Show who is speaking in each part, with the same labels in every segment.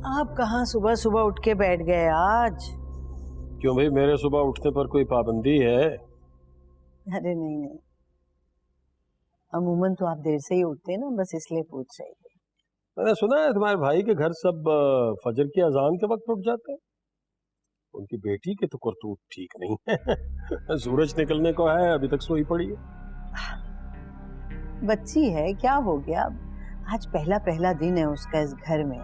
Speaker 1: आप कहाँ सुबह सुबह उठ के बैठ गए आज?
Speaker 2: क्यों भाई, मेरे सुबह उठने पर कोई पाबंदी है?
Speaker 1: अरे नहीं नहीं, अमूमन तो आप देर से ही उठते हैं ना, बस इसलिए पूछ रही थी।
Speaker 2: मैंने सुना है तुम्हारे भाई के घर सब फजर की अजान के वक्त उठ जाते हैं। उनकी बेटी की तो करतूत ठीक नहीं है। सूरज निकलने को है, अभी तक सोई पड़ी है।
Speaker 1: बच्ची है, क्या हो गया? आज पहला पहला दिन है उसका इस घर में,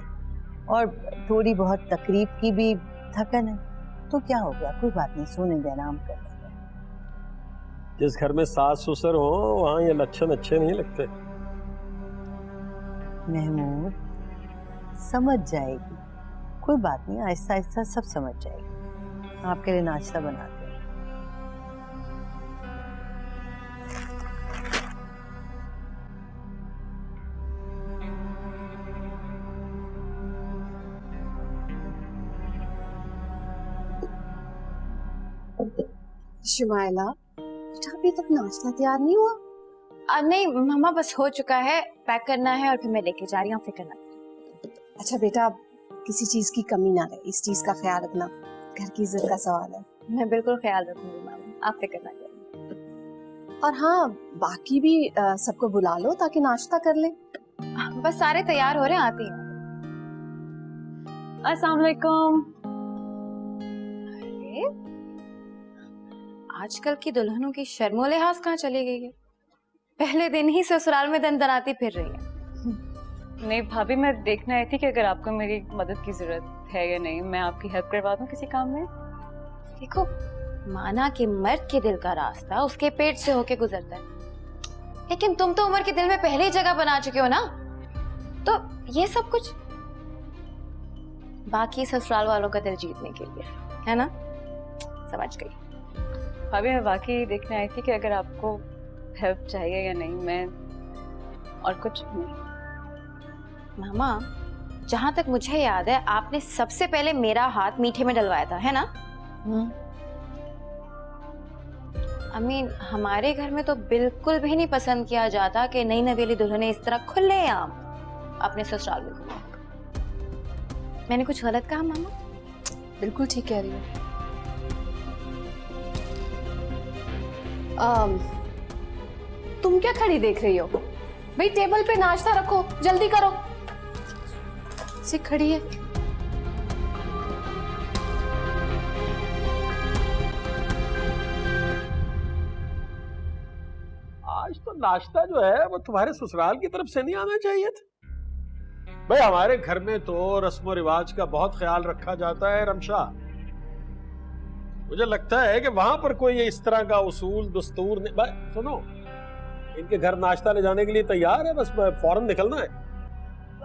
Speaker 1: और थोड़ी बहुत तकरीब की भी थकन है, तो क्या हो गया? कोई बात नहीं, सोने दे, आराम कर लेंगे।
Speaker 2: जिस घर में सास ससुर हो वहां ये लक्षण अच्छे नहीं लगते।
Speaker 1: महमूद समझ जाएगी, कोई बात नहीं, आहिस्ता आहिस्ता सब समझ जाएगी। आपके लिए नाश्ता बनाते हैं।
Speaker 3: शुमाइला, बेटा अभी तक नाश्ता तैयार नहीं हुआ?
Speaker 4: नहीं मामा, बस हो चुका है, पैक करना है और फिर मैं लेके जा रही हूँ, फिक्र ना करें।
Speaker 3: अच्छा बेटा, किसी चीज की कमी ना रहे, इस चीज का ख्याल रखना, घर की इज्जत का सवाल है।
Speaker 4: मैं बिल्कुल ख्याल रखूंगी मामा, आप फिक्र ना करें।
Speaker 3: और हाँ, बाकी भी सबको बुला लो ताकि नाश्ता कर ले।
Speaker 4: बस सारे तैयार हो रहे हैं, आती हैं। अस्सलाम वालेकुम। अरे आजकल की दुल्हनों की शर्मो लिहाज कहाँ चली गई है? पहले दिन ही ससुराल में दनदनाती फिर रही है।
Speaker 5: नहीं भाभी, मैं देखना आई थी कि अगर आपको मेरी मदद की जरूरत है या नहीं, मैं आपकी हेल्प करवा दूं किसी काम में।
Speaker 4: देखो, माना कि मर्द के दिल का रास्ता उसके पेट से होके गुजरता है, लेकिन तुम तो उमर के दिल में पहले ही जगह बना चुके हो ना, तो ये सब कुछ बाकी ससुराल वालों का दिल जीतने के लिए है ना? समझ गई
Speaker 5: भाभी, मैं वाकई देखने आई थी कि अगर आपको हेल्प चाहिए या नहीं, मैं और कुछ नहीं।
Speaker 4: मामा, जहां तक मुझे याद है आपने सबसे पहले मेरा हाथ मीठे में डलवाया था, है ना? अमीन, हमारे घर में तो बिल्कुल भी नहीं पसंद किया जाता कि नई नवेली दुल्हने इस तरह खुलेआम अपने ससुराल में घूमें। मैंने कुछ गलत कहा मामा?
Speaker 3: बिल्कुल ठीक कह रही हो। तुम क्या खड़ी देख रही हो? भाई टेबल पे नाश्ता रखो, जल्दी करो। से खड़ी है।
Speaker 2: आज तो नाश्ता जो है वो तुम्हारे ससुराल की तरफ से नहीं आना चाहिए था। भाई हमारे घर में तो रस्म रिवाज का बहुत ख्याल रखा जाता है रमशा। मुझे लगता है कि वहां पर कोई इस तरह का उसूल दस्तूर नहीं। भाई सुनो, इनके घर नाश्ता ले जाने के लिए तैयार है, बस फौरन निकलना है।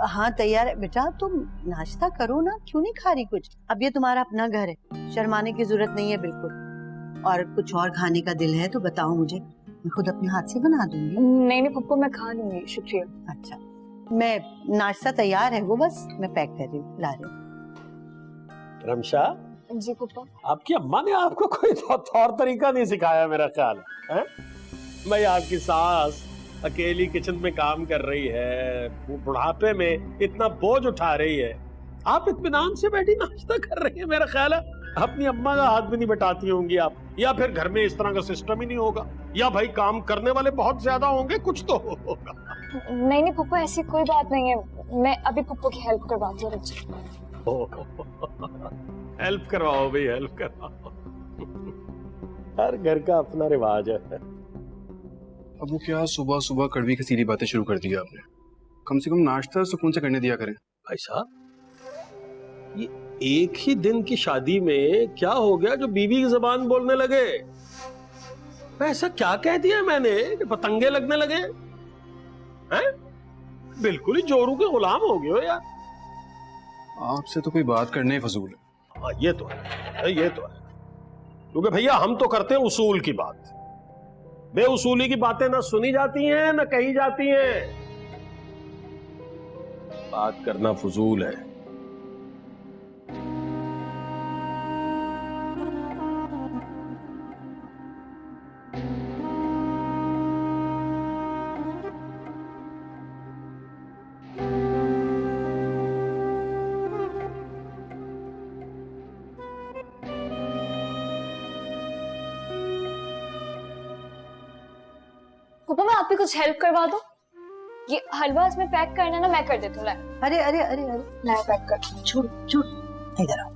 Speaker 1: हाँ तैयार है बेटा, तुम नाश्ता करो ना, क्यों नहीं खा रही कुछ? अब ये तुम्हारा अपना घर है, शर्माने की जरूरत नहीं है बिल्कुल। और कुछ और खाने का दिल है तो बताओ मुझे, मैं खुद अपने हाथ से बना दूंगी।
Speaker 5: नहीं नहीं पप्पू, मैं खा लूंगी, शुक्रिया।
Speaker 1: अच्छा, मैं नाश्ता तैयार है, वो बस मैं पैक कर रही हूँ, ला रही हूँ।
Speaker 2: रमशा
Speaker 3: जी पापा।
Speaker 2: आपकी अम्मा ने आपको कोई तौर तरीका नहीं सिखाया मेरा ख्याल है? भाई आपकी सास अकेली किचन में काम कर रही है, वो बुढ़ापे में इतना बोझ उठा रही है, आप इत्मीनान से बैठी नाश्ता कर रही है। मेरा ख्याल है अपनी अम्मा का हाथ भी नहीं बटाती होंगी आप, या फिर घर में इस तरह का सिस्टम ही नहीं होगा, या भाई काम करने वाले बहुत ज्यादा होंगे, कुछ तो होगा।
Speaker 5: नहीं नहीं पप्पू, ऐसी कोई बात नहीं है, मैं अभी पप्पू की हेल्प करवाती हूँ।
Speaker 2: हेल्प करवाओ भाई, हेल्प करवाओ। हर घर का अपना रिवाज है।
Speaker 6: अब वो क्या सुबह सुबह कड़वी खसीली बातें शुरू कर दी आपने? कम से कम नाश्ता सुकून से करने दिया करें।
Speaker 2: भाई साहब, ये एक ही दिन की शादी में क्या हो गया जो बीवी की जबान बोलने लगे? ऐसा क्या कह दिया मैंने कि पतंगे लगने लगे हैं? बिल्कुल ही जोरू के गुलाम हो गए हो यार।
Speaker 6: आपसे तो कोई बात करने ही फजूल है।
Speaker 2: हाँ ये तो है, ये तो है, क्योंकि भैया हम तो करते हैं उसूल की बात। बेउसूली की बातें ना सुनी जाती हैं ना कही जाती हैं। बात करना फजूल है।
Speaker 5: पापा मैं आपकी कुछ हेल्प करवा दूं? ये हलवा इसमें पैक करना ना, मैं कर देती हूँ। लाए
Speaker 1: अरे अरे अरे अरे
Speaker 5: मैं पैक कर।
Speaker 1: छोड़ छोड़, इधर आओ।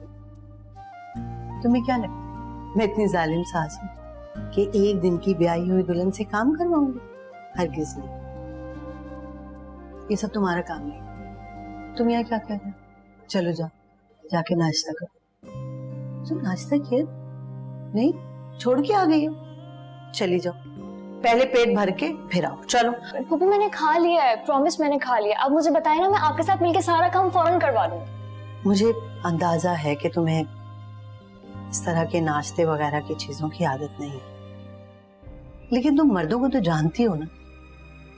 Speaker 1: तुम्हें क्या लगता है मैं इतनी जालिम सास हूँ कि एक दिन की ब्याही हुई दुल्हन से काम करवाऊंगी? हरगिज नहीं, ये सब तुम्हारा काम नहीं। तुम यहाँ क्या कर रहे हो? चलो जाओ, जाके नाश्ता करो। तुम नाश्ता किया नहीं? छोड़ के आ गई हो? चली जाओ, पहले पेट भर के फिर आओ। चलो।
Speaker 5: पापा मैंने खा लिया है, प्रॉमिस मैंने खा लिया। अब मुझे बताए ना, मैं आपके साथ मिलके सारा काम फौरन करवा दूंगी।
Speaker 1: मुझे अंदाजा है कि तुम्हें इस तरह के नाश्ते वगैरह की चीजों की आदत नहीं है, लेकिन तुम मर्दों को तो जानती हो ना,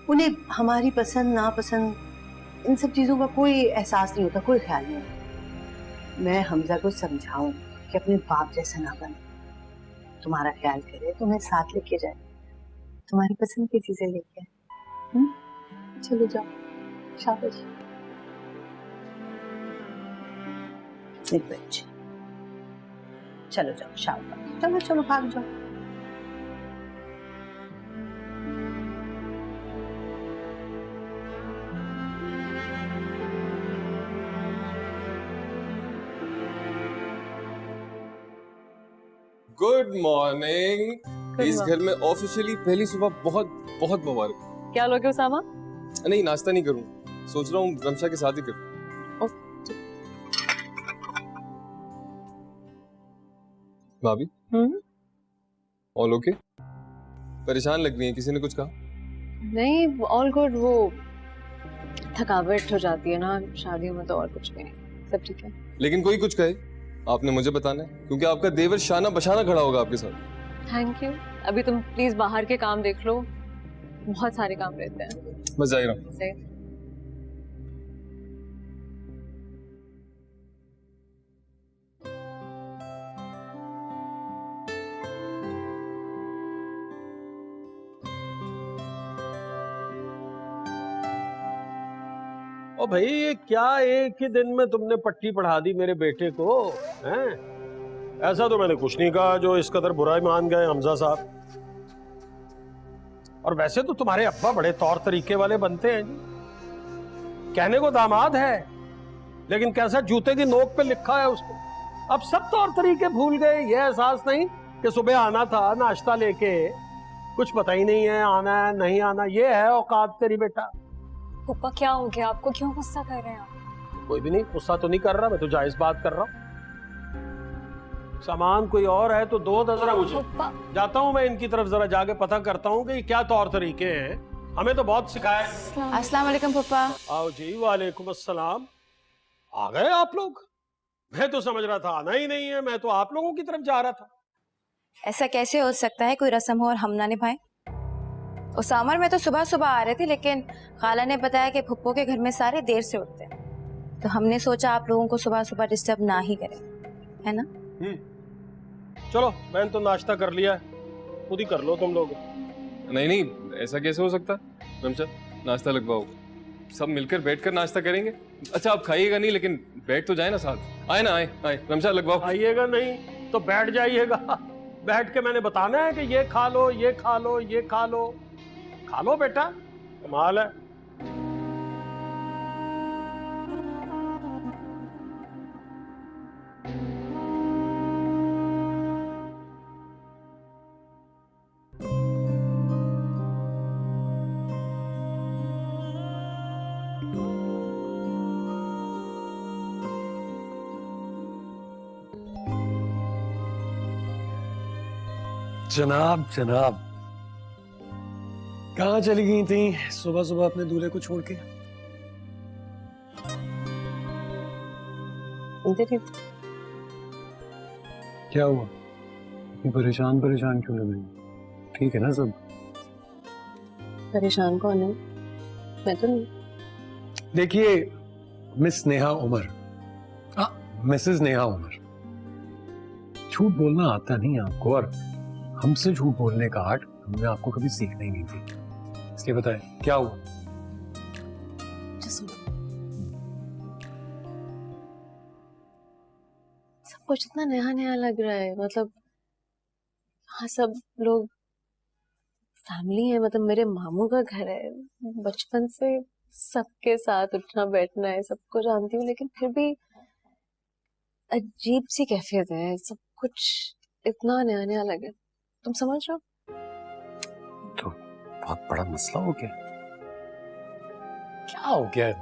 Speaker 1: उन्हें हमारी पसंद नापसंद इन सब चीजों का कोई एहसास नहीं होता, कोई ख्याल नहीं होता। मैं हमजा को समझाऊं कि अपने बाप जैसा ना बने, तुम्हारा ख्याल करे, तुम्हें साथ लेके जाए, तुम्हारी पसंद की चीजें लेके आए। चलो जाओ, शाबाश। एक बच्चे, चलो जाओ, शाबाश। चलो चलो भाग जाओ।
Speaker 7: Good morning. इस घर में ऑफिशियली पहली सुबह बहुत बहुत मुबारक।
Speaker 5: क्या लोगे उसामा?
Speaker 7: नहीं, नाश्ता नहीं करूं, सोच रहा हूँ रमशा के साथ ही करूं। भाभी, ऑल ओके? परेशान लग रही है, किसी ने कुछ कहा?
Speaker 5: नहीं, ऑल गुड। वो थकावट हो जाती है ना शादियों में, तो और कुछ भी नहीं, सब ठीक है।
Speaker 7: लेकिन कोई कुछ कहे आपने मुझे बताना है, क्योंकि आपका देवर शाना बशाना खड़ा होगा आपके साथ।
Speaker 5: Thank you. अभी तुम प्लीज बाहर के काम देख लो, बहुत सारे काम रहते हैं।
Speaker 7: बस जा ही रहा हूं।
Speaker 5: से
Speaker 2: ओ भाई, ये क्या एक ही दिन में तुमने पट्टी पढ़ा दी मेरे बेटे को, हैं? ऐसा तो मैंने कुछ नहीं कहा जो इस कदर बुरा मान गए हमजा साहब। और वैसे तो तुम्हारे अब्बा बड़े तौर तरीके वाले बनते हैं जी, कहने को दामाद है, लेकिन कैसा जूते की नोक पे लिखा है उसको। अब सब तौर तरीके भूल गए, ये एहसास नहीं कि सुबह आना था नाश्ता लेके, कुछ पता ही नहीं है आना है नहीं आना। ये है औकात तेरी बेटा।
Speaker 5: पापा क्या हो गया आपको? क्यों गुस्सा कर रहे हैं आप?
Speaker 2: कोई भी नहीं, गुस्सा तो नहीं कर रहा, मैं तो जायज बात कर रहा हूँ। सामान कोई और है तो दो नजर मुझे। जाता हूँ मैं इनकी तरफ, जरा जाके पता करता हूँ कि क्या तौर तरीके हैं। हमें तो बहुत सिखाया।
Speaker 4: अस्सलाम वालेकुम पप्पा।
Speaker 2: आओ जी। वालेकुम अस्सलाम। आ गए आप लोग? मैं तो समझ रहा था आना ही नहीं है, मैं तो आप लोगों की तरफ जा रहा था।
Speaker 4: ऐसा कैसे हो सकता है, कोई रस्म हो और हम ना निभाएं? उसामर में तो सुबह सुबह आ रहे थे, लेकिन खाला ने बताया कि फुप्पो के घर में सारे देर से उठते हैं, तो हमने सोचा आप लोगों को सुबह सुबह डिस्टर्ब ना ही करें, है ना?
Speaker 2: चलो, मैंने तो नाश्ता कर लिया है, खुद ही कर लो तुम लोग।
Speaker 7: नहीं नहीं, ऐसा कैसे हो सकता? रमशा, नाश्ता लगवाओ, सब मिलकर बैठकर नाश्ता करेंगे। अच्छा, आप खाइएगा नहीं, लेकिन बैठ तो जाए ना साथ। आए ना, आए आए, रमशा लगवाओ।
Speaker 2: आइएगा नहीं तो बैठ जाइएगा। बैठ के मैंने बताना है कि ये खा लो, ये खा लो, ये खा लो। खा लो बेटा, कमाल है।
Speaker 8: जनाब जनाब, कहाँ चली गई थी सुबह सुबह अपने दूल्हे को छोड़ के? क्या हुआ, इतनी परेशान परेशान क्यों लग रही? ठीक है ना सब?
Speaker 5: परेशान कौन है? मैं तो नहीं।
Speaker 8: देखिए मिस नेहा उमर, मिसेस नेहा उमर, झूठ बोलना आता नहीं आपको, और हमसे झूठ बोलने का आर्ट हमने आपको कभी सीखना ही नहीं थी। इसलिए बताएं क्या हुआ?
Speaker 5: सब कुछ इतना नया नया लग रहा है, मतलब हाँ सब लोग
Speaker 3: फैमिली है, मतलब मेरे मामू का घर है, बचपन से सबके साथ उठना बैठना है, सबको जानती हूँ, लेकिन फिर भी अजीब सी कैफियत है, सब कुछ इतना नया नया लगे। तुम समझ रहे हो?
Speaker 8: तो बहुत बड़ा मसला हो गया। क्या हो गया है?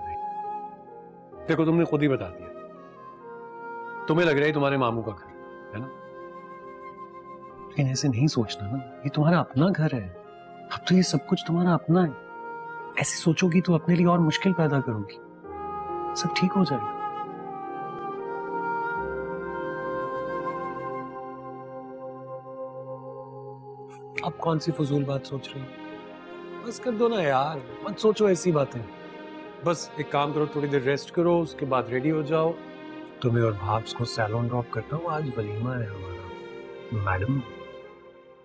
Speaker 8: देखो तुमने खुद ही बता दिया, तुम्हें लग रहा है तुम्हारे मामू का घर है ना, लेकिन ऐसे नहीं सोचना ना, ये तुम्हारा अपना घर है। अब तो ये सब कुछ तुम्हारा अपना है। ऐसे सोचोगी तो अपने लिए और मुश्किल पैदा करोगी। सब ठीक हो जाएगा। अब कौन सी फजूल बात सोच रही हो? बस कर दो ना यार, मत सोचो ऐसी बातें। बस एक काम करो, थोड़ी देर रेस्ट करो, उसके बाद रेडी हो जाओ। तुम्हें और भाब्स को सैलून ड्रॉप करता हूँ, आज वलीमा है हमारा। मैडम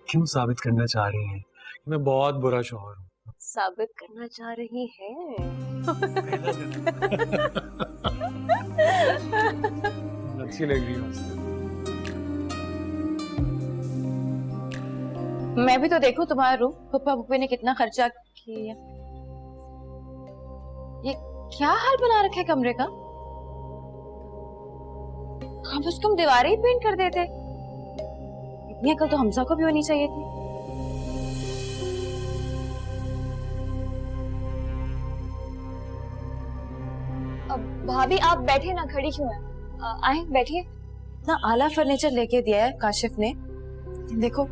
Speaker 8: क्यों साबित करना चाह रही हैं कि मैं बहुत बुरा शौहर हूँ?
Speaker 3: साबित करना चाह रही है।
Speaker 8: अच्छी लग रही है।
Speaker 4: मैं भी तो देखूं तुम्हारा रूम, पप्पा पुप्पी ने कितना खर्चा किया। ये क्या हाल बना रखा है कमरे का? कम से कम दीवारें ही पेंट कर देते। इतनी अकल तो हमजा को भी होनी चाहिए थी।
Speaker 5: अब भाभी आप बैठे ना, खड़ी क्यों है? आए बैठिए।
Speaker 4: इतना आला फर्नीचर लेके दिया है काशिफ ने, देखो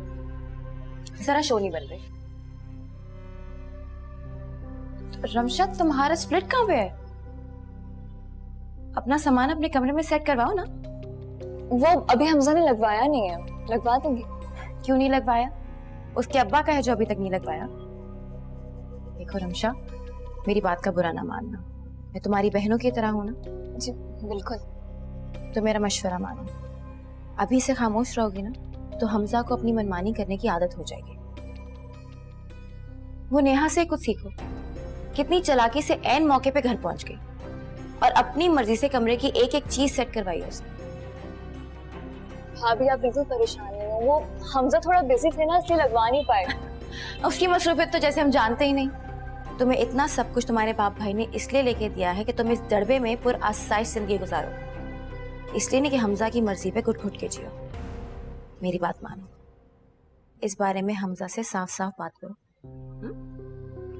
Speaker 4: जरा शो नहीं बन रही। रमशद तुम्हारा स्प्लिट कहाँ पे है? अपना सामान अपने कमरे में सेट करवाओ ना।
Speaker 5: वो अभी हमजा ने लगवाया नहीं है, लगवा देंगे।
Speaker 4: क्यों नहीं लगवाया? उसके अब्बा का है जो अभी तक नहीं लगवाया। देखो रमशा, मेरी बात का बुरा ना मानना, मैं तुम्हारी बहनों की तरह हूं ना।
Speaker 5: जी बिल्कुल।
Speaker 4: तो मेरा मशवरा मानो, अभी से खामोश रहोगी ना तो हमजा को अपनी मनमानी करने की आदत हो जाएगी। वो नेहा से कुछ सीखो, कितनी चालाकी से ऐन मौके पे घर पहुंच गई और अपनी मर्जी से कमरे की एक एक चीज सेट करवाई है उसने।
Speaker 5: भाभी आप बिल्कुल परेशान नहीं हो, वो हमजा थोड़ा बिजी थे ना, इसलिए लगवा नहीं पाए।
Speaker 4: उसकी मसरूफियत तो जैसे हम जानते ही नहीं। तुम्हें इतना सब कुछ तुम्हारे बाप भाई ने इसलिए लेके दिया है कि तुम इस दड़बे में पुरआसाइश जिंदगी गुजारो, इसलिए नहीं कि हमजा की मर्जी पे घुट घुट के जियो। मेरी बात मानो, इस बारे में हमजा से साफ साफ बात करो।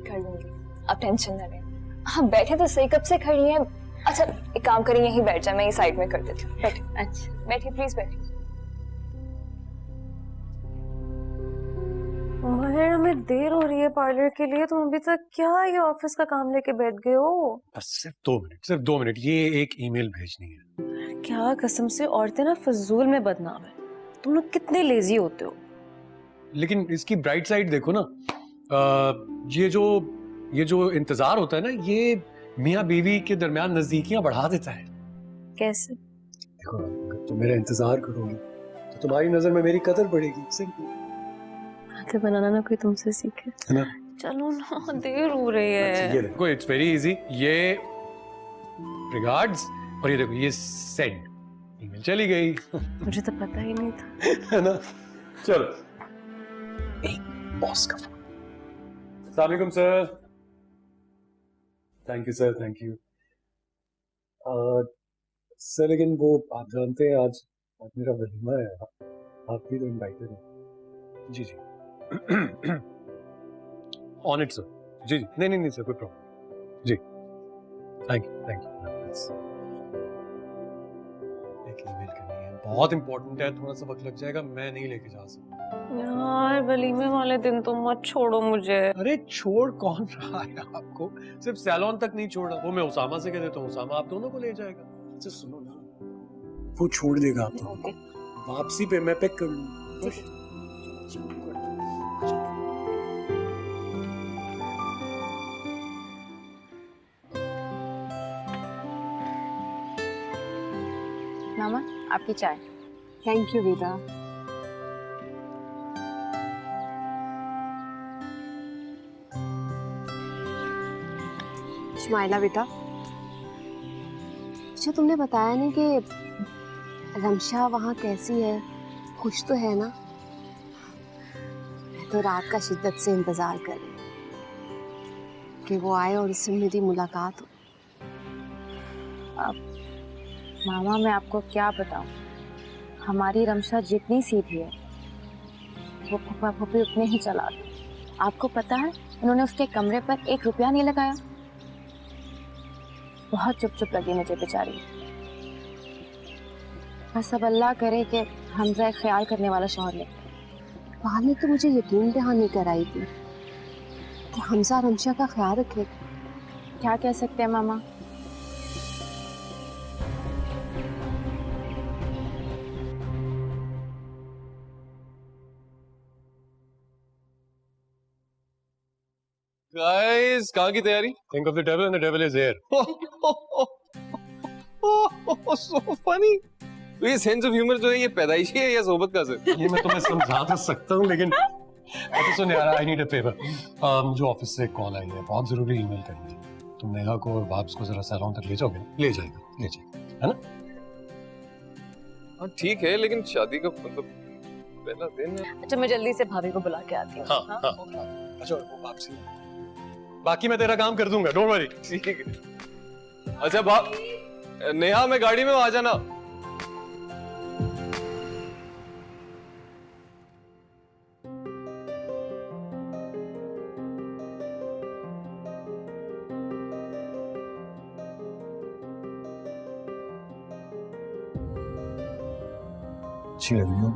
Speaker 5: कर लूंगी, आप टेंशन न लें। हाँ बैठे तो सही, कब से खड़ी हैं। अच्छा एक काम करिए, यहीं बैठ जाए, मैं ये साइड में कर देती हूँ। बैठिए। अच्छा बैठिए, प्लीज बैठिए।
Speaker 3: महर, हमें देर हो रही है पार्लर के लिए, तुम अभी तक क्या ये ऑफिस का काम लेके बैठ गए हो?
Speaker 8: बस सिर्फ 2 मिनट, ये एक ईमेल भेजनी है।
Speaker 3: क्या कसम से, औरतें ना फजूल में बदनाम है। तुम लोग कितने लेजी होते हो।
Speaker 8: लेकिन इसकी ब्राइट साइड देखो ना, ये जो इंतजार होता है ना, ये मियाँ बीवी के दरमियान नजदीकियां बढ़ा देता है।
Speaker 3: कैसे?
Speaker 8: देखो अगर तुम मेरा इंतजार करोगी तो तुम्हारी नजर में मेरी कदर बढ़ेगी। सिंपल।
Speaker 3: बातें बनाना ना कोई तुमसे सीखे,
Speaker 8: है ना?
Speaker 3: चलो ना, देर हो रही है।
Speaker 8: ये देखो, इट्स वेरी इजी। ये रिगार्ड्स और ये देखो, ये सेंड। ईमेल चली गई।
Speaker 3: मुझे तो पता ही नहीं था।
Speaker 8: है ना? चलो, एक बॉस का फोन। अस्सलाम वालेकुम sir. Thank you sir, thank you. Sir लेकिन वो आप जानते हैं, आज मेरा वलीमा है, आप भी तो इनवाइटेड हैं। जी ऑन इट सर। जी नहीं सर, कोई प्रॉब्लम। जी थैंक यू। एक ईमेल करनी है, बहुत इंपॉर्टेंट है, थोड़ा सा वक्त लग जाएगा, मैं नहीं लेके जा सकता।
Speaker 3: यार वलीमे वाले दिन तो मत छोड़ो मुझे।
Speaker 8: अरे छोड़ कौन रहा है आपको? सिर्फ सैलून तक नहीं छोड़ा, वो मैं उसामा से कह देता हूँ, उसामा आप दोनों को ले जाएगा। अच्छा सुनो ना, वो छोड़ देगा आपको, वापसी पे मैं पिक कर लूंगा।
Speaker 4: मामा आपकी चाय।
Speaker 3: थैंक यू बेटा।
Speaker 9: शुमाइला बेटा, अच्छा तुमने बताया नहीं कि रमशा वहाँ कैसी है, खुश तो है ना?
Speaker 3: तो रात का शिद्दत से इंतजार कर रही कि वो आए और उससे मेरी मुलाकात हो।
Speaker 4: मामा मैं आपको क्या बताऊं, हमारी रमशा जितनी सीधी है वो फूफा फूफी उतने ही चलाते। आपको पता है उन्होंने उसके कमरे पर 1 रुपया नहीं लगाया। बहुत चुप चुप लगी मुझे बेचारी। बस अब अल्लाह करे कि हमजा एक ख्याल करने वाला शौहर ले।
Speaker 3: वहां ने तो मुझे यकीन दहानी कराई थी कि हमजा रमशा का ख्याल रखेगा।
Speaker 4: क्या कह सकते हैं मामा।
Speaker 7: गाइस कहाँ की तैयारी?
Speaker 8: Think of the devil and the devil is here.
Speaker 7: So funny. तो ये सेंस ऑफ ह्यूमर जो है ये पैदाइशी है या सोबत का असर?
Speaker 8: ये मैं तुम्हें समझा तो सकता हूँ लेकिन अच्छा सुन यार, आई नीड अ फेवर। मुझे ऑफिस से कॉल आई है, बहुत जरूरी ईमेल करनी है। तुम नेहा को और बाब्स को जरा सैलून तक ले जाओगे? ले जाएगा है ना?
Speaker 7: हाँ ठीक है, लेकिन शादी का मतलब पहला दिन है।
Speaker 5: अच्छा मैं जल्दी से भाभी को बुला के आती हूँ।
Speaker 8: हाँ। अच्छा वो बाप से बाकी मैं तेरा काम कर दूंगा, डोंट वरी।
Speaker 7: ठीक है। अच्छा बाप, नेहा मैं गाड़ी में हूँ, आ जाना।
Speaker 8: अच्छी लग रही हो।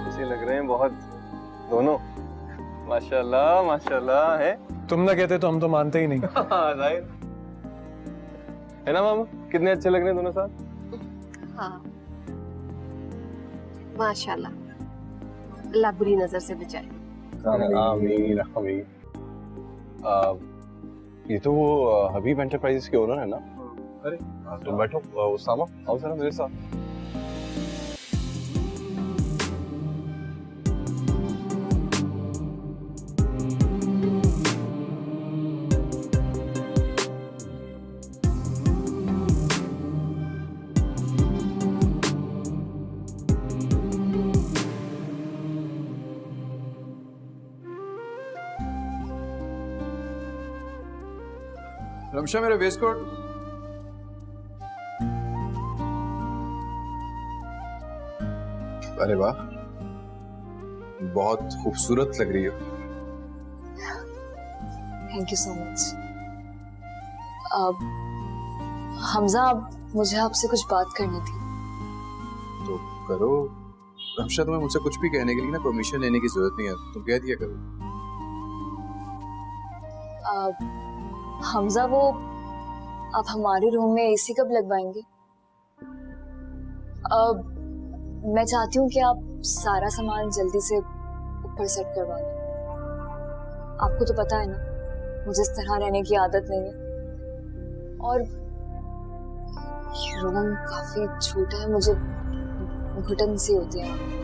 Speaker 7: अच्छे लग रहे हैं बहुत दोनों। माशाल्लाह माशाल्लाह है।
Speaker 8: तुम ना कहते तो हम तो मानते ही नहीं।
Speaker 7: जाहिर है ना मामा, कितने अच्छे लग रहे हैं दोनों साथ।
Speaker 3: हाँ माशाल्लाह, अल्लाह बुरी नजर से बचाए।
Speaker 6: आमीन आमीन। ये तो वो हबीब एंटरप्राइजेस के ओनर है ना? अरे तुम बैठो, उसामा आओ जरा मेरे साथ। रमशा मेरा वेस्ट कोट। अरे वाह, बहुत खूबसूरत लग रही हो।
Speaker 5: Thank you so much. Hamza मुझे आपसे कुछ बात करनी थी।
Speaker 6: तो करो रमशा, तुम्हें मुझसे कुछ भी कहने के लिए ना परमिशन लेने की जरूरत नहीं है, तुम कह दिया करो।
Speaker 5: हमजा वो आप हमारे रूम में एसी कब लगवाएंगे? मैं चाहती हूँ कि आप सारा सामान जल्दी से ऊपर सेट करवा दें। आपको तो पता है ना मुझे इस तरह रहने की आदत नहीं है, और रूम काफी छोटा है, मुझे घुटन सी होती है।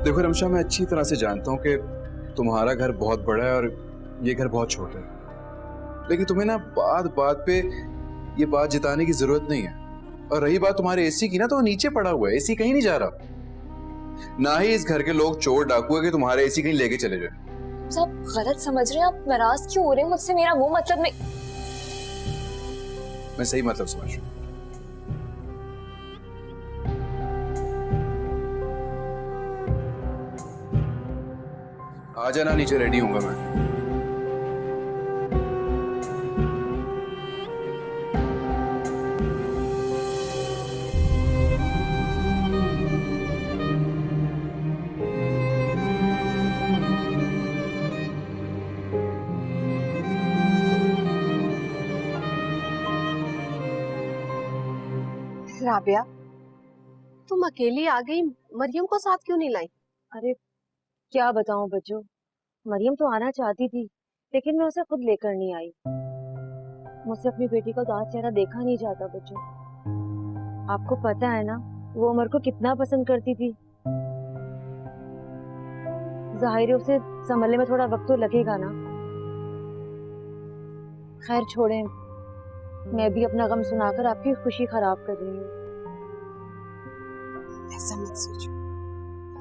Speaker 6: देखो रमशा, मैं अच्छी तरह से जानता हूँ कि तुम्हारा घर बहुत बड़ा है और ये घर बहुत छोटा है, लेकिन तुम्हें ना बात बात पे ये बात जिताने की जरूरत नहीं है। और रही बात तुम्हारे एसी की ना, तो वो नीचे पड़ा हुआ है, एसी कहीं नहीं जा रहा। ना ही इस घर के लोग चोर डाकू है कि तुम्हारे एसी कहीं लेके चले जाए।
Speaker 5: सब गलत समझ रहे हैं, आप नाराज क्यों हो रहे हैं मुझसे? मेरा वो मतलब नहीं।
Speaker 6: मैं सही मतलब समझ रहा हूँ। आ जाना नीचे, रेडी हूंगा मैं।
Speaker 3: राबिया, तुम अकेली आ गई, मरियम को साथ क्यों नहीं लाई?
Speaker 9: अरे क्या बताऊं बच्चों, मरियम तो आना चाहती थी लेकिन मैं उसे खुद लेकर नहीं आई। मुझसे अपनी बेटी का उदास चेहरा देखा नहीं जाता बच्चों। आपको पता है ना वो उमर को कितना पसंद करती थी। जाहिर है उसे संभलने में थोड़ा वक्त तो लगेगा ना। खैर छोड़ें, मैं भी अपना गम सुनाकर आपकी खुशी खराब कर रही हूँ।
Speaker 3: ऐसा मत सोचो,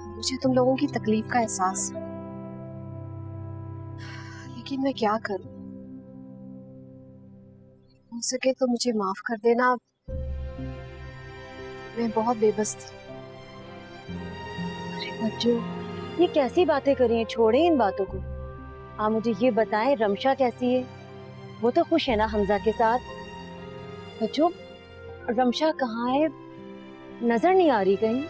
Speaker 3: मुझे तुम लोगों की तकलीफ का एहसास है, लेकिन मैं क्या करूं? हो सके तो मुझे माफ कर देना, मैं बहुत बेबस थी।
Speaker 9: बच्चों, ये कैसी बातें कर रही हैं? छोड़े इन बातों को। आप मुझे ये बताएं, रमशा कैसी है? वो तो खुश है ना हमजा के साथ? बच्चों, रमशा कहाँ है? नजर नहीं आ रही कहीं।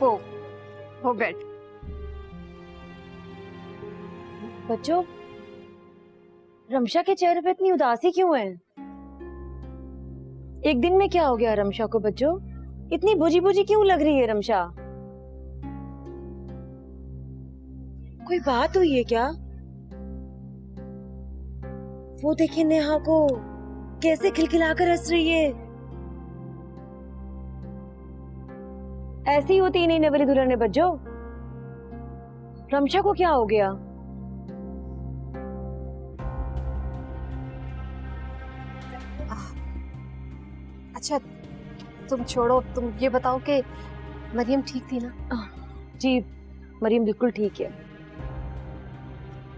Speaker 3: वो बेड।
Speaker 9: बच्चों, रमशा के चेहरे पे इतनी उदासी क्यों है? एक दिन में क्या हो गया रमशा को? बच्चों, इतनी बुझी बुझी क्यों लग रही है रमशा? कोई बात हुई है क्या? वो देखिए नेहा को कैसे खिलखिलाकर हंस रही है। ऐसी ही होती नहीं नवेली दुल्हन है बच्चों। रमशा को क्या हो गया?
Speaker 3: अच्छा तुम छोड़ो, तुम ये बताओ कि मरियम ठीक थी ना?
Speaker 9: जी, मरियम बिल्कुल ठीक है।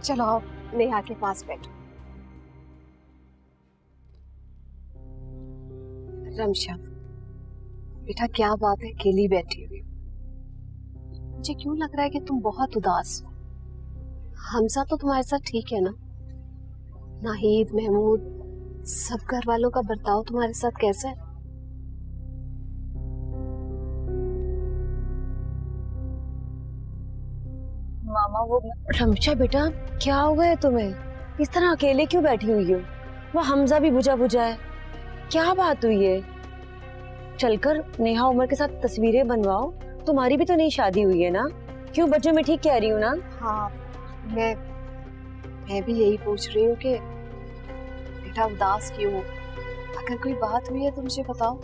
Speaker 3: चलो आओ नेहा के पास बैठो। रमशा बेटा, क्या बात है अकेली बैठी हुई? मुझे क्यों लग रहा है कि तुम बहुत उदास हो। हमजा तो तुम्हारे साथ ठीक है ना? नाहिद, महमूद, सब घर वालों का बर्ताव तुम्हारे साथ कैसा है?
Speaker 5: मामा वो
Speaker 9: रमशा बेटा, क्या हो गया तुम्हें? इस तरह अकेले क्यों बैठी हुई हो? वो हमजा भी बुझा बुझा है। क्या बात हुई है? चलकर नेहा उमर के साथ तस्वीरें बनवाओ। तुम्हारी भी तो नई शादी हुई है ना? क्यों बच्चों, मैं ठीक कह रही हूँ ना?
Speaker 3: हाँ, मैं भी यही पूछ रही हूँ कि बेटा उदास क्यों हो? अगर कोई बात हुई है तो मुझे बताओ।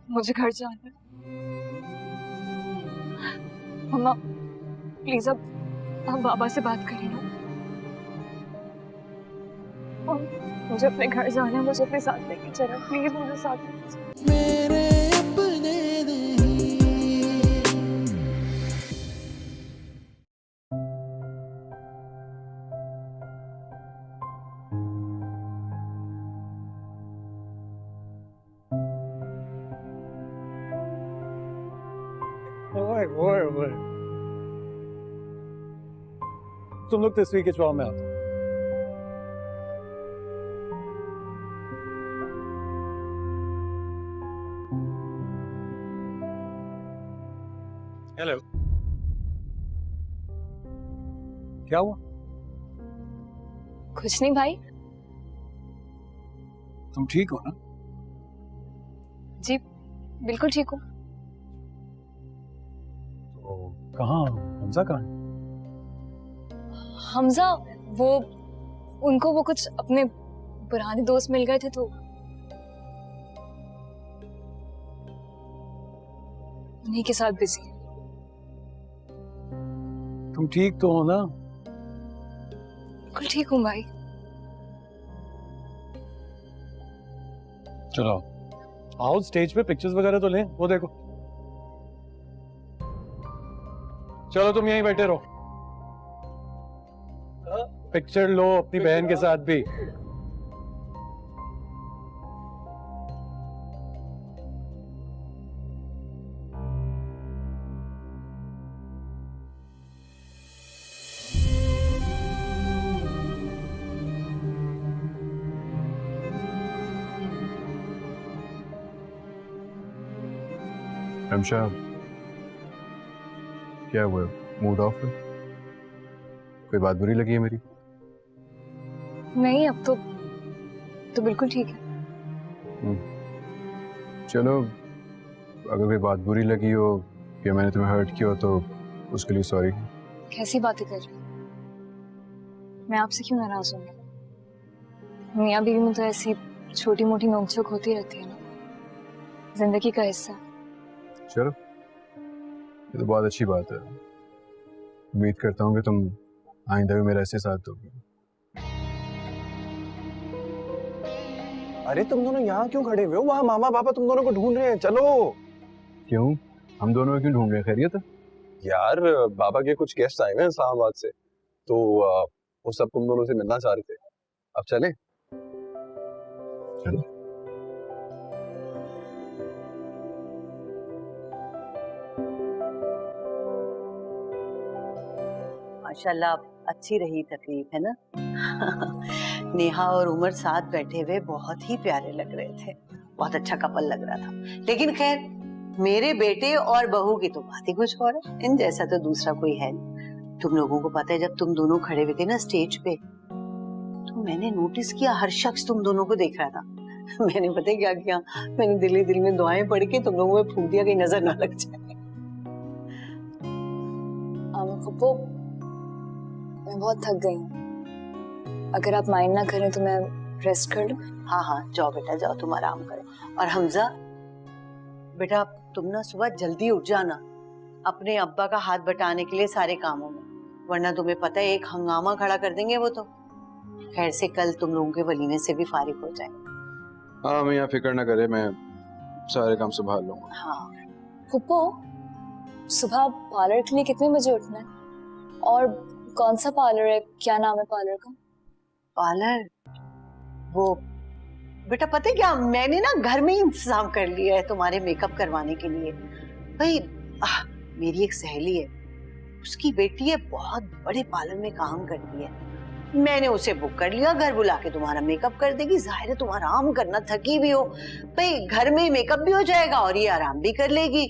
Speaker 5: मुझे घर जाना है। मम्मा प्लीज अब बाबा से बात करिए ना। मुझे अपने घर जाना है, मुझे अपने साथ लेके चलो प्लीज, मुझे साथ लेके चलो।
Speaker 10: मेरे अपने नहीं।
Speaker 8: ओए ओए ओए, तुम लोग तस्वीर खिंचवाओ, मैं आता हूं।
Speaker 2: हेलो।
Speaker 8: क्या हुआ?
Speaker 5: कुछ नहीं भाई।
Speaker 6: तुम ठीक हो ना?
Speaker 5: जी बिल्कुल ठीक हूँ।
Speaker 8: तो कहाँ हमजा कहाँ है?
Speaker 5: हमजा वो उनको वो कुछ अपने पुराने दोस्त मिल गए थे तो उन्हीं के साथ बिजी।
Speaker 8: तुम ठीक तो हो ना?
Speaker 5: बिल्कुल ठीक हूँ भाई।
Speaker 8: चलो आओ, स्टेज पे पिक्चर्स वगैरह तो लें। वो देखो, चलो तुम यहीं बैठे रहो, पिक्चर लो अपनी बहन के साथ भी।
Speaker 6: रमशा, क्या हुआ? मूड ऑफ है? कोई बात बुरी लगी है मेरी?
Speaker 5: नहीं, अब तो बिल्कुल ठीक है।
Speaker 6: चलो, अगर कोई बात बुरी लगी हो या मैंने तुम्हें हर्ट किया हो तो उसके लिए सॉरी।
Speaker 5: कैसी बातें कर रही हो? मैं आपसे क्यों नाराज हूँ? मियाँ बीवी में तो ऐसी छोटी मोटी नोकझोंक होती रहती है ना, जिंदगी का हिस्सा।
Speaker 6: चलो, ये तो बहुत अच्छी बात है। उम्मीद करता हूँ कि तुम आइंदा भी मेरा ऐसे साथ दोगे।
Speaker 11: अरे तुम दोनों यहाँ क्यों खड़े हुए हो? वहाँ मामा पापा तुम दोनों को ढूंढ रहे हैं, चलो।
Speaker 6: क्यों? हम दोनों क्यों ढूंढ रहे हैं? खैरियत है?
Speaker 11: यार बाबा के कुछ गेस्ट आए हुए हैं इस्लामाबाद से, तो वो सब तुम दोनों से मिलना चाह रहे थे। अब चले?
Speaker 6: चलो।
Speaker 1: माशाल्लाह अच्छी रही तकलीफ, है ना? नेहा और उमर साथ बैठे हुए बहुत ही प्यारे लग रहे थे, बहुत अच्छा कपल लग रहा था। लेकिन खैर, मेरे बेटे और बहू की तो बात ही कुछ और है। इन जैसा तो दूसरा कोई है नहीं। तुम लोगों को पता है, जब तुम दोनों खड़े हुए थे ना स्टेज पे, तो मैंने नोटिस किया हर शख्स तुम दोनों को देख रहा था। मैंने पता है क्या किया? मैंने दिल ही दिल में दुआएं पढ़ के तुम लोगों में फूंक दिया कि नजर ना लग जाए।
Speaker 5: खुप्पो, मैं बहुत थक गई हूँ। अगर आप माइंड ना करें तो मैं रेस्ट कर लूं?
Speaker 1: हाँ हाँ, जाओ बेटा जाओ, तुम आराम करो। और हमजा बेटा, तुम ना सुबह जल्दी उठ जाना अपने अब्बा का हाथ बटाने के लिए सारे कामों में, वरना तुम्हें पता है एक हंगामा खड़ा कर देंगे वो तो। खैर से कल तुम लोगों के वलीमे से भी फारिग हो जाएंगे।
Speaker 6: हाँ, मैं यहाँ फिक्र ना करे, मैं सारे काम संभाल लूंगा।
Speaker 1: हाँ
Speaker 5: खुप्पो, सुबह पार्लर के लिए कितने बजे उठना है? और कौन सा पार्लर है? क्या नाम है पार्लर का?
Speaker 1: पार्लर? वो बेटा पता है क्या, मैंने ना घर में ही इंतजाम कर लिया है तुम्हारे मेकअप करवाने के लिए। भाई मेरी एक सहेली है, उसकी बेटी है, बहुत बड़े पार्लर में काम करती है। मैंने उसे बुक कर लिया, घर बुला के तुम्हारा मेकअप कर देगी। जाहिर है तुम आराम करना, थकी भी हो भाई, घर में मेकअप भी हो जाएगा और ये आराम भी कर लेगी।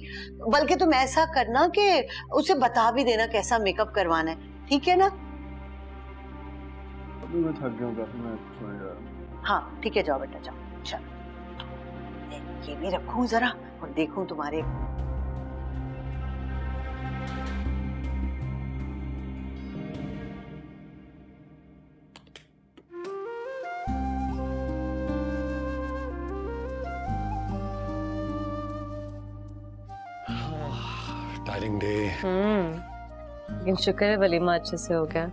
Speaker 1: बल्कि तुम ऐसा करना कि उसे बता भी देना कैसा मेकअप करवाना है, ठीक है ना?
Speaker 6: अभी मैं थक गया हूँ काफी, मैं सोने जा रहा हूँ।
Speaker 1: हाँ ठीक है, जाओ बेटा जाओ। चलो ये भी रखूं जरा और देखूं तुम्हारे।
Speaker 8: Tiring day.
Speaker 9: लेकिन शुक्र है वलीमा अच्छे से हो गया।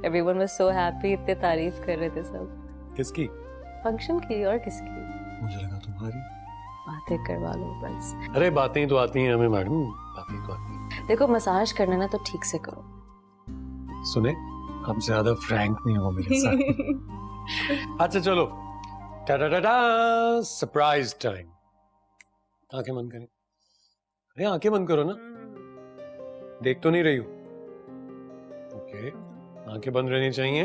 Speaker 9: एवरीवन वाज सो हैप्पी, इतने तारीफ कर रहे थे सब।
Speaker 8: किसकी?
Speaker 9: फंक्शन की और किसकी?
Speaker 8: मुझे लगा तुम्हारी।
Speaker 9: बातें करवा लो बस।
Speaker 8: अरे बातें तो आती हैं हमें मैडम, बातें तो आती हैं।
Speaker 9: देखो मसाज करना ना तो ठीक से करो।
Speaker 8: सुने, अब ज्यादा फ्रैंक नहीं हो मेरे साथ। अच्छा चलो, टाटा टाटा, सरप्राइज टाइम। आंखें बंद करें। अरे आंखें बंद करो ना, देख तो नहीं रही हो? ओके, आंखें बंद रहनी चाहिए।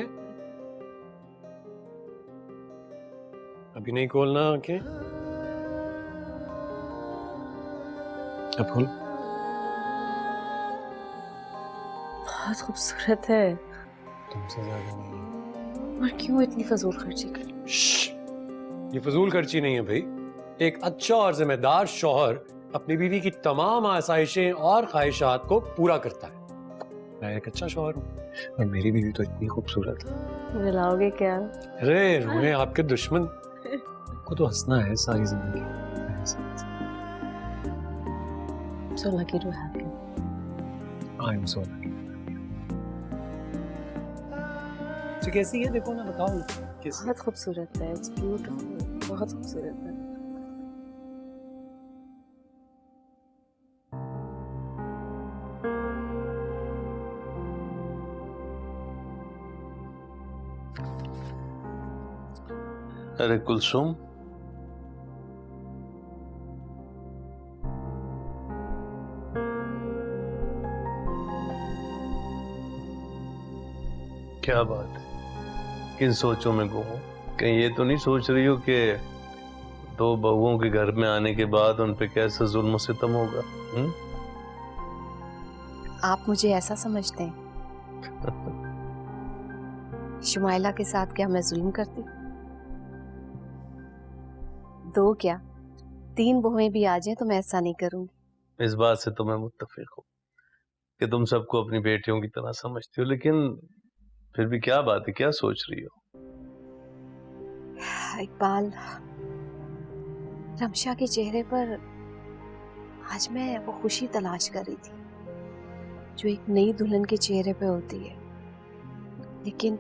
Speaker 8: अभी नहीं खोलना आंखें। अब खोल।
Speaker 9: बहुत खूबसूरत है।
Speaker 8: तुमसे ज्यादा नहीं।
Speaker 9: और क्यों इतनी फजूल खर्ची कर?
Speaker 8: ये फजूल खर्ची नहीं है भाई। एक अच्छा और जिम्मेदार शौहर अपनी बीवी की तमाम आसाइशें और ख्वाहिशात को पूरा करता है। मैं एक अच्छा शौहर हूँ और मेरी बीवी तो इतनी खूबसूरत है।
Speaker 9: मिलाओगे क्या?
Speaker 8: अरे रोए आपके दुश्मन को तो हंसना है सारी जिंदगी।
Speaker 9: So lucky to have you.
Speaker 8: I am so lucky. तो कैसी है देखो ना, बताओ कैसी?
Speaker 9: बहुत खूबसूरत है। It's beautiful. बहुत खूबसूरत है।
Speaker 12: अरे कुलसुम, क्या बात है? किन सोचों में गुम हो? कहीं ये तो नहीं सोच रही हो कि दो बहुओं के घर में आने के बाद उन पे कैसा जुल्म सितम होगा?
Speaker 4: आप मुझे ऐसा समझते हैं? शुमाइला के साथ क्या मैं जुल्म करती? दो क्या 3 बहुएं भी आ जाए तो मैं ऐसा नहीं करूंगी।
Speaker 12: इस बात से तो मैं मुत्तफिक हूँ कि तुम सबको अपनी बेटियों की तरह समझती हो, लेकिन फिर भी क्या बात है, क्या सोच रही हो?
Speaker 4: इकबाल, रमशा के चेहरे पर आज मैं वो खुशी तलाश कर रही थी
Speaker 3: जो एक नई दुल्हन के चेहरे पे होती है, लेकिन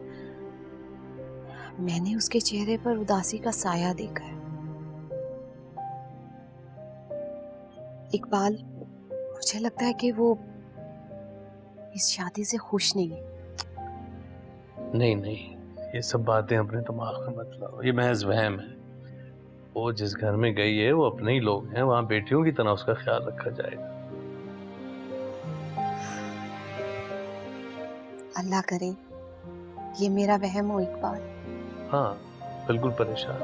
Speaker 3: मैंने उसके चेहरे पर उदासी का साया देखा है। इकबाल, मुझे लगता है कि वो इस शादी से खुश नहीं है।
Speaker 12: नहीं नहीं, ये सब बातें अपने दिमाग में मत लाओ, ये महज वहम है। वो जिस घर में गई है वो अपने ही लोग हैं, वहां बेटियों की तरह उसका ख्याल रखा जाएगा।
Speaker 3: अल्लाह करे ये मेरा वहम हो इकबाल।
Speaker 12: हाँ, बिल्कुल परेशान।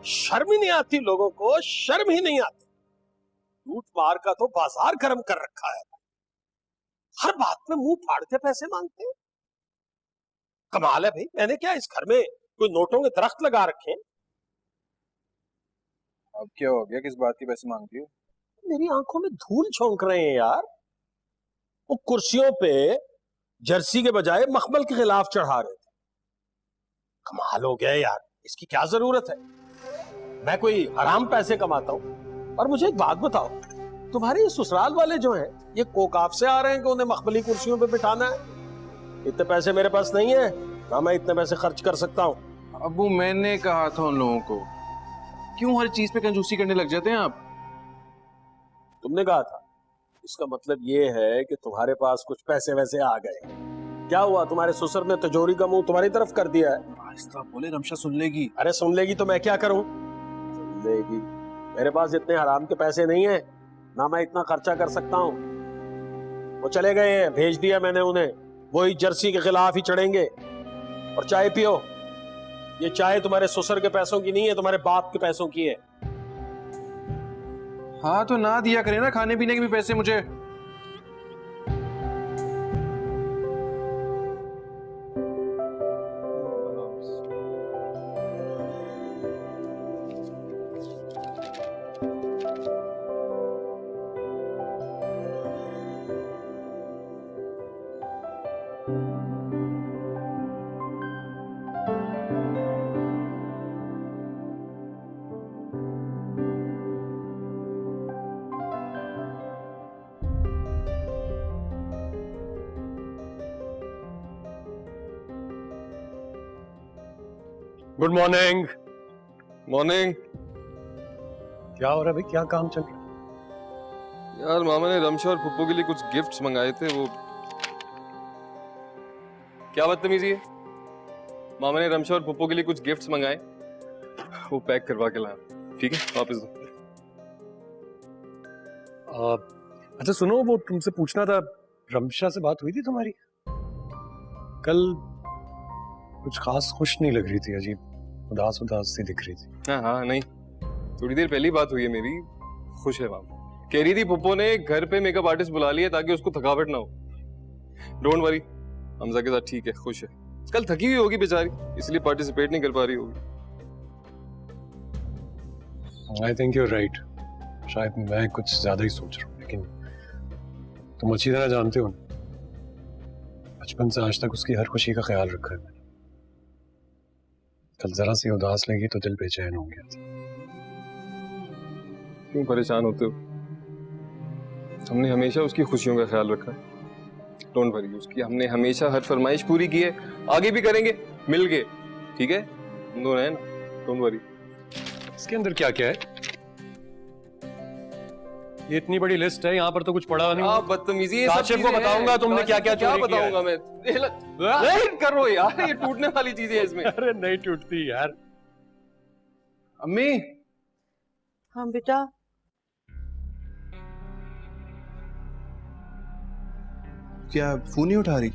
Speaker 2: शर्म ही नहीं आती लोगों को, शर्म ही नहीं आती। लूट मार का तो बाजार गर्म कर रखा है। हर बात में मुंह फाड़ते पैसे मांगते हैं। कमाल है भाई, मैंने क्या इस घर में कोई नोटों के दरख्त लगा रखे हैं?
Speaker 6: अब क्या हो गया, किस बात की पैसे मांगती हो?
Speaker 2: मेरी आंखों में धूल झोंक रहे हैं यार। वो कुर्सियों पे जर्सी के बजाय मखमल के खिलाफ चढ़ा रहे थे। कमाल हो गया यार, इसकी क्या जरूरत है? मैं कोई हराम पैसे कमाता हूं? और मुझे एक बात बताओ, तुम्हारे ये ससुराल वाले जो हैं, ये कोकाफ से आ रहे हैं कि उन्हें मखमली कुर्सियों पे बिठाना है? इतने पैसे मेरे पास नहीं है ना, मैं इतने पैसे खर्च कर सकता हूँ।
Speaker 6: अबू, मैंने कहा था उन लोगों को, क्यों हर चीज पे कंजूसी करने लग जाते हैं आप?
Speaker 2: तुमने कहा था, इसका मतलब ये है कि तुम्हारे पास कुछ पैसे वैसे आ गए। क्या हुआ, तुम्हारे ससुर ने तिजोरी का मुंह तुम्हारी तरफ कर दिया है?
Speaker 6: आहिस्ता बोले, रमशा सुन लेगी।
Speaker 2: अरे सुन लेगी तो मैं क्या करूं? सुन लेगी। मेरे पास इतने हराम के पैसे नहीं है ना, मैं इतना खर्चा कर सकता हूं। वो चले गए हैं, भेज दिया मैंने उन्हें, वही जर्सी के खिलाफ ही चढ़ेंगे। और चाय पियो, ये चाय तुम्हारे ससुर के पैसों की नहीं है, तुम्हारे बाप के पैसों की है।
Speaker 6: हाँ तो ना दिया करे ना खाने पीने के भी पैसे मुझे।
Speaker 8: Good morning.
Speaker 7: मॉर्निंग।
Speaker 8: क्या हो रहा है भाई, क्या काम चल रहा है?
Speaker 7: यार मामा ने रमशा और पुप्पो के लिए कुछ गिफ्ट्स मंगाए थे, वो क्या बदतमीजी है। मामा ने रमशा और पुप्पो के लिए कुछ गिफ्ट्स मंगाए, वो पैक करवा के लाया। ठीक है, वापस दो।
Speaker 8: अच्छा सुनो, वो तुमसे पूछना था, रमशा से बात हुई थी तुम्हारी? कल कुछ खास खुश नहीं लग रही थी, अजीब उदास उदास सी दिख रही थी।
Speaker 7: हाँ हाँ, नहीं, थोड़ी देर पहली बात हुई है मेरी। खुश है मामा। कह रही थी पुप्पो ने घर पे मेकअप आर्टिस्ट बुला लिया ताकि उसको थकावट ना हो। डोंट वरी, हमजा के साथ ठीक है, खुश है। कल थकी हुई होगी बेचारी, इसलिए पार्टिसिपेट नहीं कर पा रही होगी।
Speaker 8: आई थिंक यूर राइट, शायद मैं कुछ ज्यादा ही सोच रहा हूँ, लेकिन तुम अच्छी तरह जानते हो ना, बचपन से आज तक उसकी हर खुशी का ख्याल रखा है मैंने। कल जरा सी उदास लगी तो दिल बेचैन हो गया था।
Speaker 7: क्यों परेशान होते हो? हमने हमेशा उसकी खुशियों का ख्याल रखा है। डोंट वरी, उसकी हमने हमेशा हर फरमाइश पूरी की है, आगे भी करेंगे मिल के। ठीक है, तुम दोनों हैं ना, डोंट वरी।
Speaker 8: इसके अंदर क्या क्या है? ये इतनी बड़ी लिस्ट है, यहाँ पर तो कुछ पड़ा नहीं।
Speaker 7: आप बदतमीजी
Speaker 8: काशिफ को बताऊंगा तुमने क्या क्या चोरी किया है।
Speaker 7: बताऊंगा मैं। नहीं करो यार, ये टूटने वाली चीजें हैं इसमें।
Speaker 8: अरे नहीं टूटती यार।
Speaker 6: अम्मी,
Speaker 1: हाँ बेटा,
Speaker 6: क्या फोन नहीं उठा रही?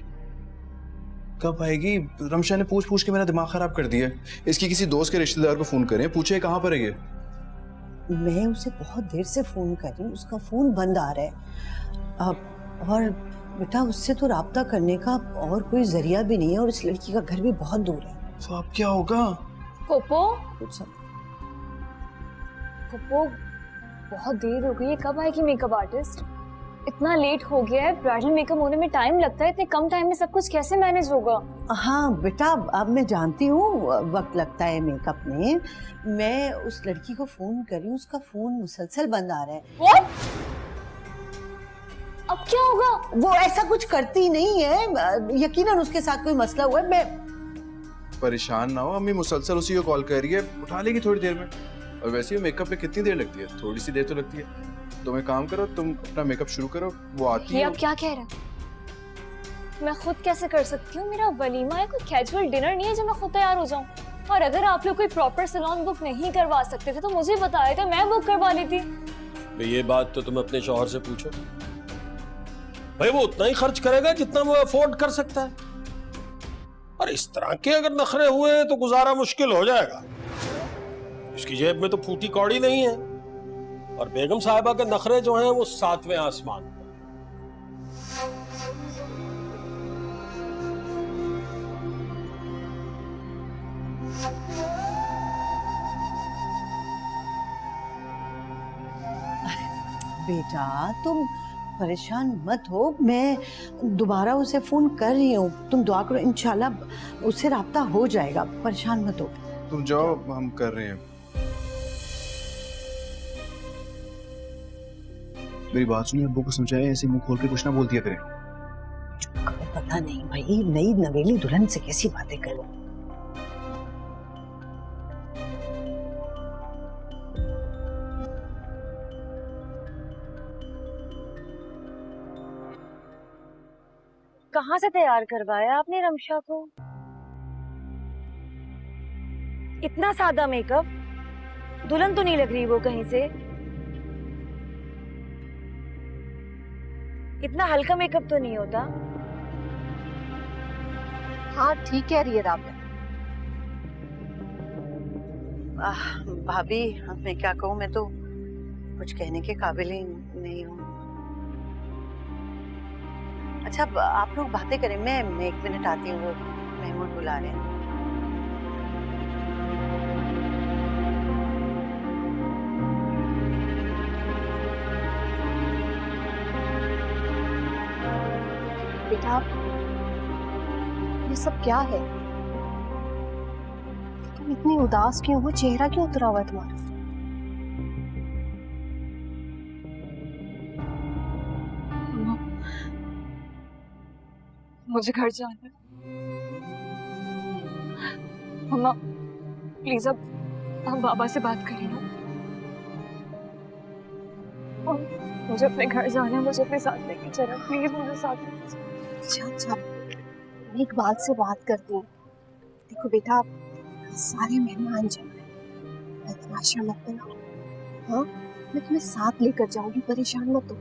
Speaker 6: कब आएगी? रमशा ने पूछ पूछ के मेरा दिमाग खराब कर दिया। इसकी किसी दोस्त के रिश्तेदार को फोन करें, पूछे कहाँ पर है ये।
Speaker 1: मैं उसे बहुत देर से फोन कर रही हूँ, उसका फोन बंद आ रहा है। और बेटा उससे तो राब्ता करने का और कोई जरिया भी नहीं है, और इस लड़की का घर भी बहुत दूर है।
Speaker 6: तो अब क्या होगा?
Speaker 5: पोपो,
Speaker 1: कुछ
Speaker 5: पोपो बहुत देर हो गई है, कब आएगी मेकअप आर्टिस्ट? इतना लेट हो गया है, ब्राइडल मेकअप होने में टाइम लगता है, इतने कम टाइम में सब कुछ कैसे मैनेज होगा?
Speaker 1: हाँ बेटा, अब मैं जानती हूँ वक्त लगता है मेकअप में। मैं उस लड़की को फोन कर रही हूँ, उसका फोन मुसलसल बंद आ रहा है।
Speaker 5: What? अब क्या होगा?
Speaker 1: वो ऐसा कुछ करती नहीं है, यकीनन उसके साथ कोई मसला हुआ है। मैं
Speaker 6: परेशान ना हो, अम्मी मुसलसल उसी को कॉल कर रही है, उठा लेगी थोड़ी देर में। और वैसे ही मेकअप पे कितनी देर लगती है? थोड़ी सी देर तो लगती है। तुम एक काम करो, तुम अपना मेकअप शुरू करो, वो आती
Speaker 5: ये
Speaker 6: है।
Speaker 5: आप क्या कह रहे हैं? मैं खुद कैसे कर सकती हूँ? मेरा वलीमा है, कोई कैजुअल डिनर नहीं है जो मैं खुद तैयार हो जाऊँ। और अगर आप लोग कोई प्रॉपर सैलून बुक नहीं करवा सकते थे तो मुझे बताया था, मैं बुक करवा लेती।
Speaker 2: ये बात तो तुम अपने शौहर से पूछो भाई, वो उतना ही खर्च करेगा जितना वो अफोर्ड कर सकता है। और इस तरह के अगर नखरे हुए तो गुजारा मुश्किल हो जाएगा। इसकी जेब में तो फूटी कौड़ी नहीं है, और बेगम साहिबा के नखरे जो हैं वो 7वें आसमान पर।
Speaker 1: बेटा तुम परेशान मत हो, मैं दोबारा उसे फोन कर रही हूँ। तुम दुआ करो, इंशाल्लाह उससे राब्ता हो जाएगा। परेशान मत हो।
Speaker 6: तुम जाओ, हम कर रहे हैं। मेरी बात सुनिए, अब्बू को समझाए, ऐसे मुंह खोल के कुछ ना बोल दिया करें।
Speaker 1: पता नहीं भाई, नई नवेली दुल्हन से कैसी बातें करूं।
Speaker 9: कहाँ से तैयार करवाया आपने रमशा को? इतना सादा मेकअप, दुल्हन तो नहीं लग रही वो कहीं से। इतना हल्का मेकअप तो नहीं होता।
Speaker 3: हाँ ठीक कह रही है राबिया।
Speaker 1: भाभी मैं क्या कहूँ, मैं तो कुछ कहने के काबिल ही नहीं हूँ। अच्छा आप लोग बातें करें, मैं 1 मिनट आती हूँ, वो मेहमान बुला रहे हैं।
Speaker 3: बेटा ये सब क्या है? तुम इतनी उदास क्यों हो? चेहरा क्यों उतरा हुआ है तुम्हारा?
Speaker 5: मुझे घर जाना है। मम्मा प्लीज अब हम बाबा से बात करें ना। मुझे अपने घर जाना है, मुझे अपने साथ लेके चलो प्लीज, मुझे साथ लेके चलो।
Speaker 3: अच्छा मैं एक बात से बात करती हूँ। देखो बेटा, सारे मेहमान जमा है, तमाशा मत बनाओ। हाँ मैं तुम्हें साथ लेकर जाऊंगी, परेशान मत हो।